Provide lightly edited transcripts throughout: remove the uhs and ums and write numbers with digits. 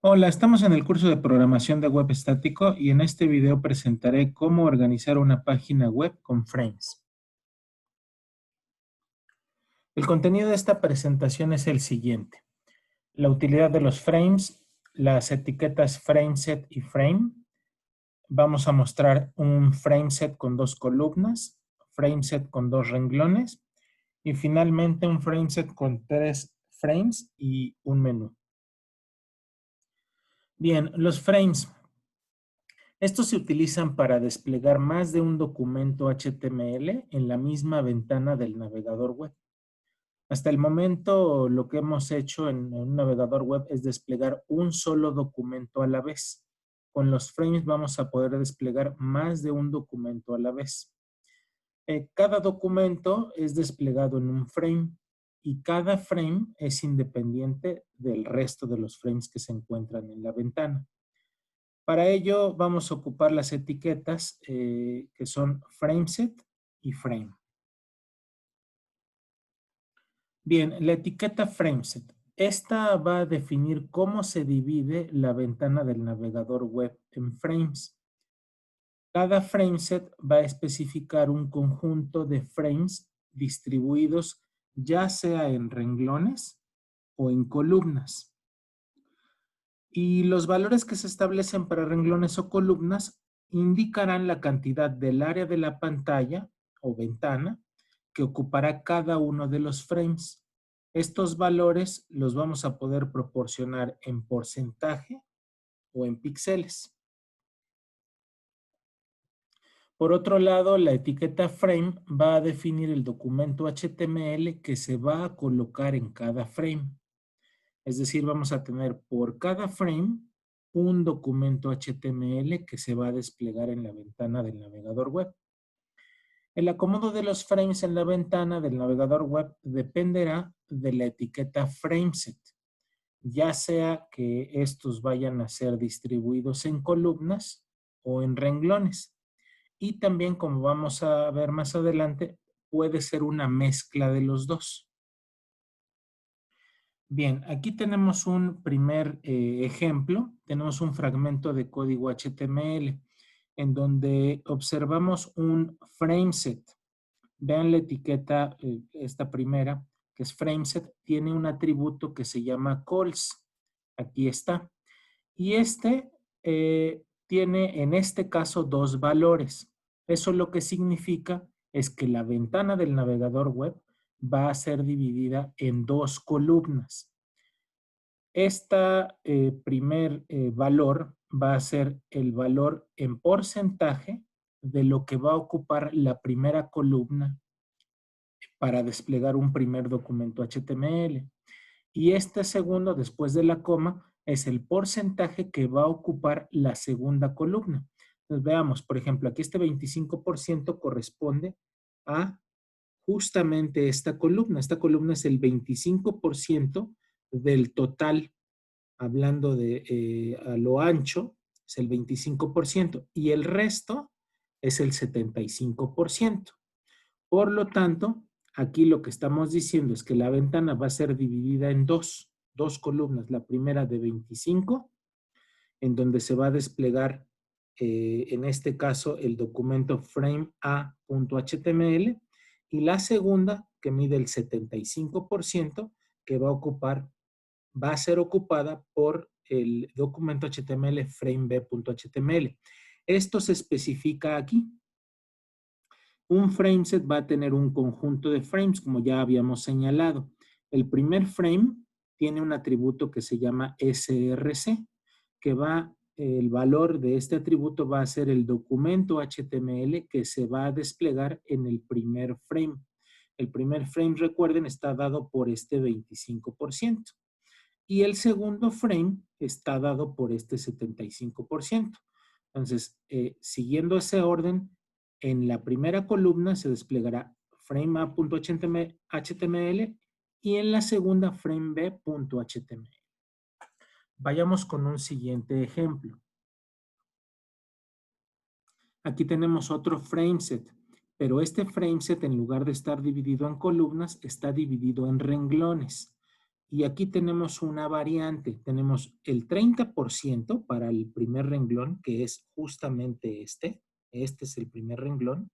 Hola, estamos en el curso de programación de web estático y en este video presentaré cómo organizar una página web con frames. El contenido de esta presentación es el siguiente: la utilidad de los frames, las etiquetas frameset y frame. Vamos a mostrar un frameset con 2 columnas, frameset con 2 renglones y finalmente un frameset con 3 frames y un menú. Bien, los frames. Estos se utilizan para desplegar más de un documento HTML en la misma ventana del navegador web. Hasta el momento, lo que hemos hecho en un navegador web es desplegar un solo documento a la vez. Con los frames vamos a poder desplegar más de un documento a la vez. Cada documento es desplegado en un frame y cada frame es independiente del resto de los frames que se encuentran en la ventana. Para ello vamos a ocupar las etiquetas que son frameset y frame. Bien, la etiqueta frameset. Esta va a definir cómo se divide la ventana del navegador web en frames. Cada frameset va a especificar un conjunto de frames distribuidos ya sea en renglones o en columnas. Y los valores que se establecen para renglones o columnas indicarán la cantidad del área de la pantalla o ventana que ocupará cada uno de los frames. Estos valores los vamos a poder proporcionar en porcentaje o en píxeles. Por otro lado, la etiqueta frame va a definir el documento HTML que se va a colocar en cada frame. Es decir, vamos a tener por cada frame un documento HTML que se va a desplegar en la ventana del navegador web. El acomodo de los frames en la ventana del navegador web dependerá de la etiqueta frameset, ya sea que estos vayan a ser distribuidos en columnas o en renglones. Y también, como vamos a ver más adelante, puede ser una mezcla de los dos. Bien, aquí tenemos un primer ejemplo. Tenemos un fragmento de código HTML en donde observamos un frameset. Vean la etiqueta, esta primera, que es frameset, tiene un atributo que se llama calls. Aquí está. Y este tiene en este caso 2 valores. Eso lo que significa es que la ventana del navegador web va a ser dividida en 2 columnas. Esta primer valor va a ser el valor en porcentaje de lo que va a ocupar la primera columna para desplegar un primer documento HTML. Y este segundo, después de la coma, es el porcentaje que va a ocupar la segunda columna. Entonces veamos, por ejemplo, aquí este 25% corresponde a justamente esta columna. Esta columna es el 25% del total, hablando de a lo ancho, es el 25%, y el resto es el 75%. Por lo tanto, aquí lo que estamos diciendo es que la ventana va a ser dividida en dos columnas. La primera de 25, en donde se va a desplegar, en este caso, el documento frame.a.html, y la segunda, que mide el 75%, que va a ser ocupada por el documento HTML frameb.html. Esto se especifica aquí. Un frameset va a tener un conjunto de frames, como ya habíamos señalado. El primer frame tiene un atributo que se llama src, que el valor de este atributo va a ser el documento HTML que se va a desplegar en el primer frame. El primer frame, recuerden, está dado por este 25%. Y el segundo frame está dado por este 75%. Entonces, siguiendo ese orden, en la primera columna se desplegará frame.a.html y en la segunda frameb.html. Vayamos con un siguiente ejemplo. Aquí tenemos otro frameset, pero este frameset, en lugar de estar dividido en columnas, está dividido en renglones. Y aquí tenemos una variante. Tenemos el 30% para el primer renglón, que es justamente este. Este es el primer renglón.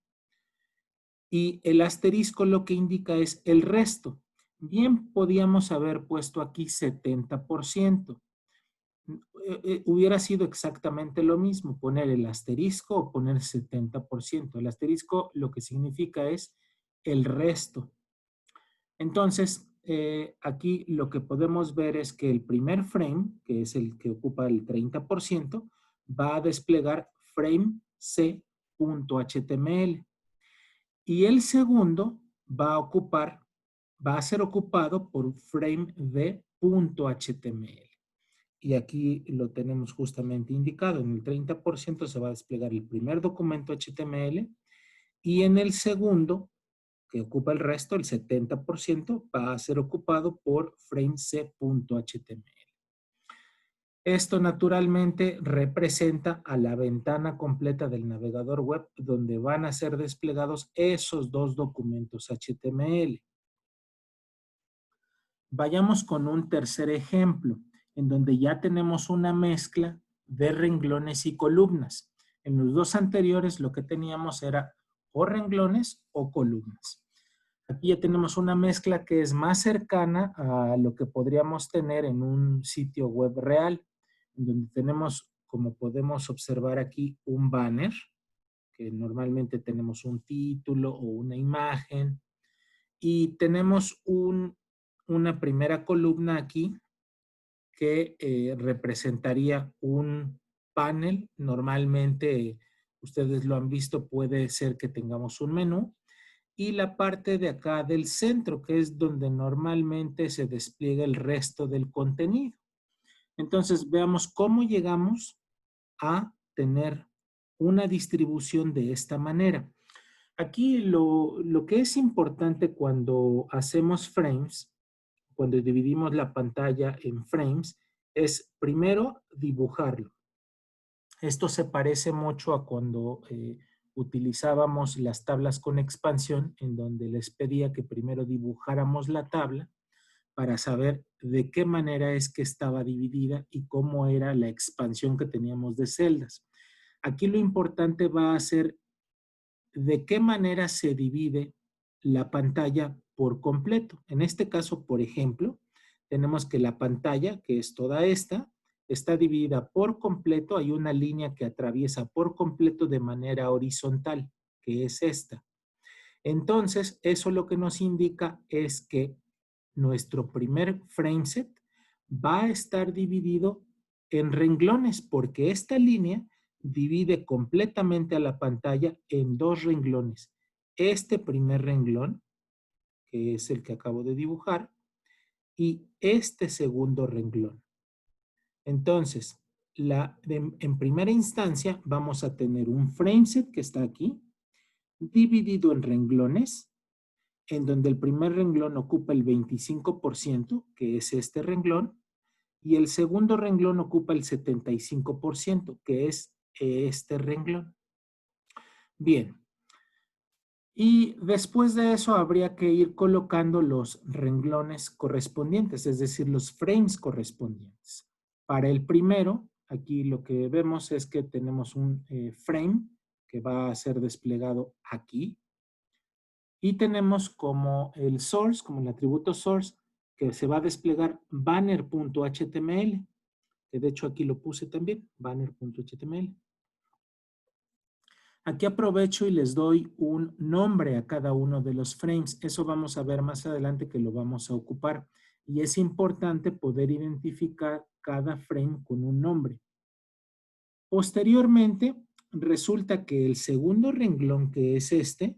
Y el asterisco lo que indica es el resto. Bien, podíamos haber puesto aquí 70%. Hubiera sido exactamente lo mismo, poner el asterisco o poner 70%. El asterisco lo que significa es el resto. Entonces, aquí lo que podemos ver es que el primer frame, que es el que ocupa el 30%, va a desplegar frame c.html. Y el segundo va a ser ocupado por frame d.html. Y aquí lo tenemos justamente indicado. En el 30% se va a desplegar el primer documento HTML y en el segundo, que ocupa el resto, el 70%, va a ser ocupado por framec.html. Esto naturalmente representa a la ventana completa del navegador web donde van a ser desplegados esos dos documentos HTML. Vayamos con un tercer ejemplo, en donde ya tenemos una mezcla de renglones y columnas. En los dos anteriores lo que teníamos era o renglones o columnas. Aquí ya tenemos una mezcla que es más cercana a lo que podríamos tener en un sitio web real, en donde tenemos, como podemos observar aquí, un banner, que normalmente tenemos un título o una imagen, y tenemos una primera columna aquí que representaría un panel. Normalmente, ustedes lo han visto, puede ser que tengamos un menú. Y la parte de acá del centro, que es donde normalmente se despliega el resto del contenido. Entonces, veamos cómo llegamos a tener una distribución de esta manera. Aquí lo que es importante cuando hacemos frames, cuando dividimos la pantalla en frames, es primero dibujarlo. Esto se parece mucho a cuando utilizábamos las tablas con expansión, en donde les pedía que primero dibujáramos la tabla para saber de qué manera es que estaba dividida y cómo era la expansión que teníamos de celdas. Aquí lo importante va a ser de qué manera se divide la pantalla por completo. En este caso, por ejemplo, tenemos que la pantalla, que es toda esta, está dividida por completo. Hay una línea que atraviesa por completo de manera horizontal, que es esta. Entonces, eso lo que nos indica es que nuestro primer frameset va a estar dividido en renglones, porque esta línea divide completamente a la pantalla en dos renglones. Este primer renglón, que es el que acabo de dibujar, y este segundo renglón. Entonces, en primera instancia vamos a tener un frameset que está aquí, dividido en renglones, en donde el primer renglón ocupa el 25%, que es este renglón, y el segundo renglón ocupa el 75%, que es este renglón. Bien. Y después de eso habría que ir colocando los renglones correspondientes, es decir, los frames correspondientes. Para el primero, aquí lo que vemos es que tenemos un frame que va a ser desplegado aquí. Y tenemos como el source, como el atributo source, que se va a desplegar banner.html, que de hecho aquí lo puse también, banner.html. Aquí aprovecho y les doy un nombre a cada uno de los frames. Eso vamos a ver más adelante que lo vamos a ocupar. Y es importante poder identificar cada frame con un nombre. Posteriormente, resulta que el segundo renglón, que es este,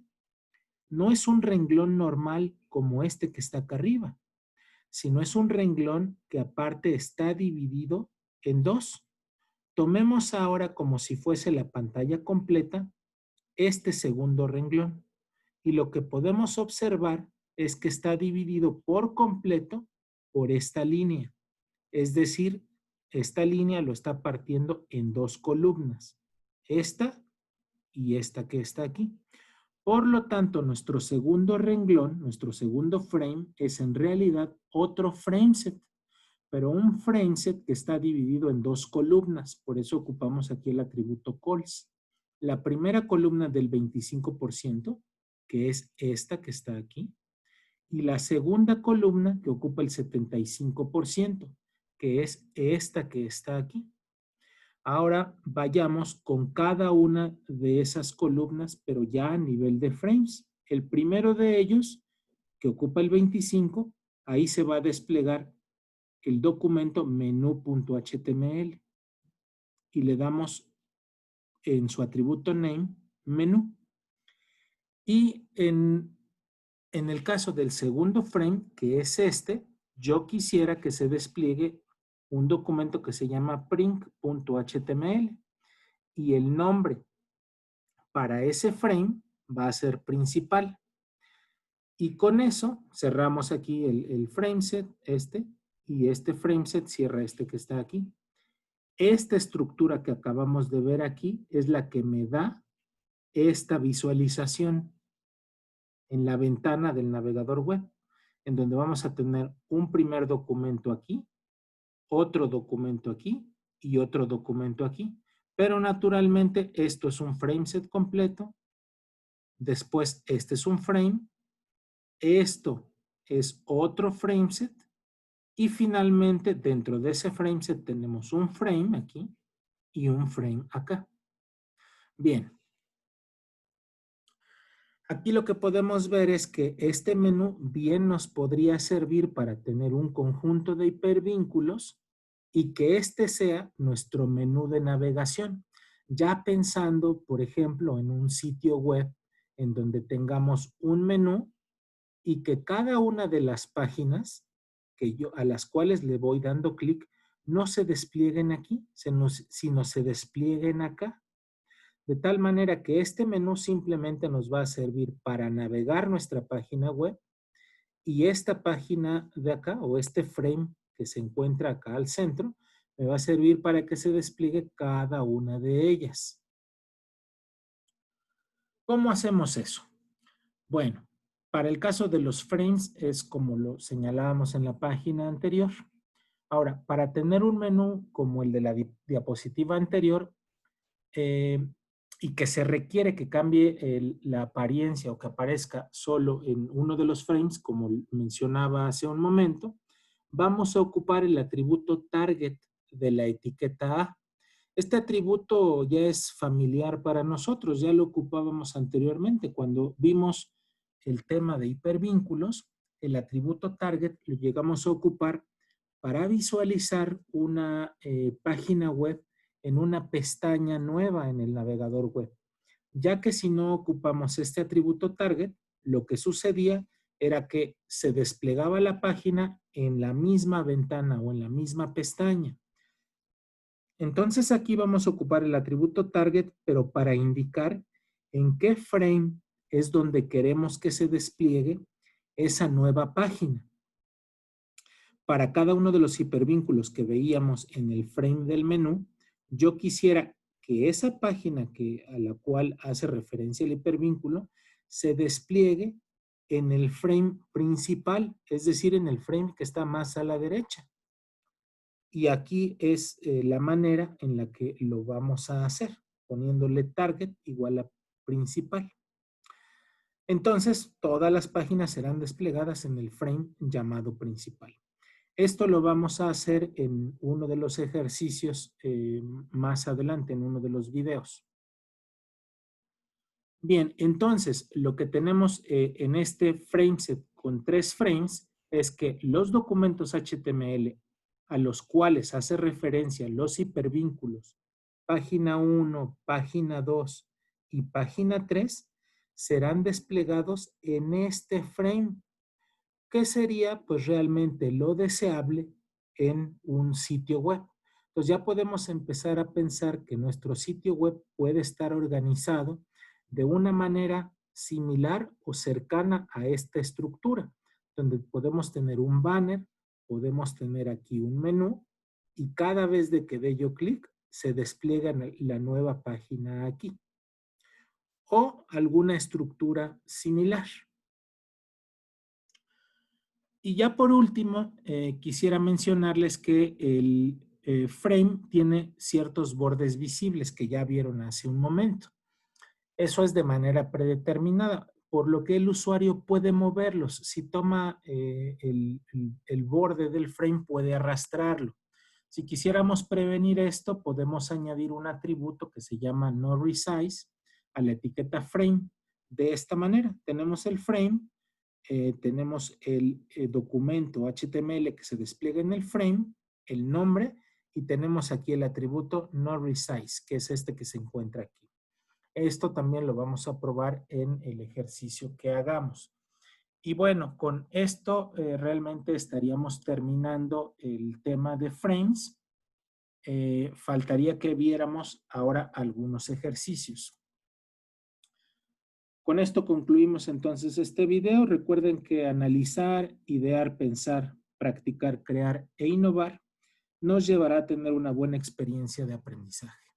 no es un renglón normal como este que está acá arriba, sino es un renglón que aparte está dividido en dos. Tomemos ahora como si fuese la pantalla completa este segundo renglón y lo que podemos observar es que está dividido por completo por esta línea. Es decir, esta línea lo está partiendo en dos columnas, esta y esta que está aquí. Por lo tanto, nuestro segundo renglón, nuestro segundo frame, es en realidad otro frameset, pero un frameset que está dividido en dos columnas. Por eso ocupamos aquí el atributo calls. La primera columna del 25%, que es esta que está aquí, y la segunda columna que ocupa el 75%, que es esta que está aquí. Ahora vayamos con cada una de esas columnas, pero ya a nivel de frames. El primero de ellos, que ocupa el 25, ahí se va a desplegar el documento menú.html y le damos en su atributo name menú. Y en el caso del segundo frame, que es este, yo quisiera que se despliegue un documento que se llama print.html y el nombre para ese frame va a ser principal. Y con eso cerramos aquí el frameset, y este frameset cierra este que está aquí. Esta estructura que acabamos de ver aquí es la que me da esta visualización en la ventana del navegador web, en donde vamos a tener un primer documento aquí, otro documento aquí y otro documento aquí. Pero naturalmente esto es un frameset completo. Después este es un frame. Esto es otro frameset. Y finalmente dentro de ese frameset tenemos un frame aquí y un frame acá. Bien. Aquí lo que podemos ver es que este menú bien nos podría servir para tener un conjunto de hipervínculos y que este sea nuestro menú de navegación. Ya pensando, por ejemplo, en un sitio web en donde tengamos un menú y que cada una de las páginas a las cuales le voy dando clic no se desplieguen aquí, sino se desplieguen acá. De tal manera que este menú simplemente nos va a servir para navegar nuestra página web y esta página de acá o este frame que se encuentra acá al centro me va a servir para que se despliegue cada una de ellas. ¿Cómo hacemos eso? Bueno, para el caso de los frames es como lo señalábamos en la página anterior. Ahora, para tener un menú como el de la diapositiva anterior, y que se requiere que cambie la apariencia o que aparezca solo en uno de los frames, como mencionaba hace un momento, vamos a ocupar el atributo target de la etiqueta A. Este atributo ya es familiar para nosotros, ya lo ocupábamos anteriormente cuando vimos el tema de hipervínculos. El atributo target lo llegamos a ocupar para visualizar una página web en una pestaña nueva en el navegador web. Ya que si no ocupamos este atributo target, lo que sucedía era que se desplegaba la página en la misma ventana o en la misma pestaña. Entonces aquí vamos a ocupar el atributo target, pero para indicar en qué frame es donde queremos que se despliegue esa nueva página. Para cada uno de los hipervínculos que veíamos en el frame del menú, yo quisiera que esa página a la cual hace referencia el hipervínculo se despliegue en el frame principal, es decir, en el frame que está más a la derecha. Y aquí es la manera en la que lo vamos a hacer, poniéndole target igual a principal. Entonces, todas las páginas serán desplegadas en el frame llamado principal. Esto lo vamos a hacer en uno de los ejercicios más adelante, en uno de los videos. Bien, entonces lo que tenemos en este frameset con 3 frames es que los documentos HTML a los cuales hace referencia los hipervínculos, página 1, página 2 y página 3, serán desplegados en este frame. ¿Qué sería pues realmente lo deseable en un sitio web? Entonces ya podemos empezar a pensar que nuestro sitio web puede estar organizado de una manera similar o cercana a esta estructura, donde podemos tener un banner, podemos tener aquí un menú y cada vez de que dé yo clic se despliega la nueva página aquí. o alguna estructura similar. Y ya por último, quisiera mencionarles que el frame tiene ciertos bordes visibles que ya vieron hace un momento. Eso es de manera predeterminada, por lo que el usuario puede moverlos. Si toma el borde del frame, puede arrastrarlo. Si quisiéramos prevenir esto, podemos añadir un atributo que se llama noResize a la etiqueta frame. De esta manera, tenemos el frame, tenemos el documento HTML que se despliega en el frame, el nombre, y tenemos aquí el atributo noResize, que es este que se encuentra aquí. Esto también lo vamos a probar en el ejercicio que hagamos. Y bueno, con esto realmente estaríamos terminando el tema de frames. Faltaría que viéramos ahora algunos ejercicios. Con esto concluimos entonces este video. Recuerden que analizar, idear, pensar, practicar, crear e innovar nos llevará a tener una buena experiencia de aprendizaje.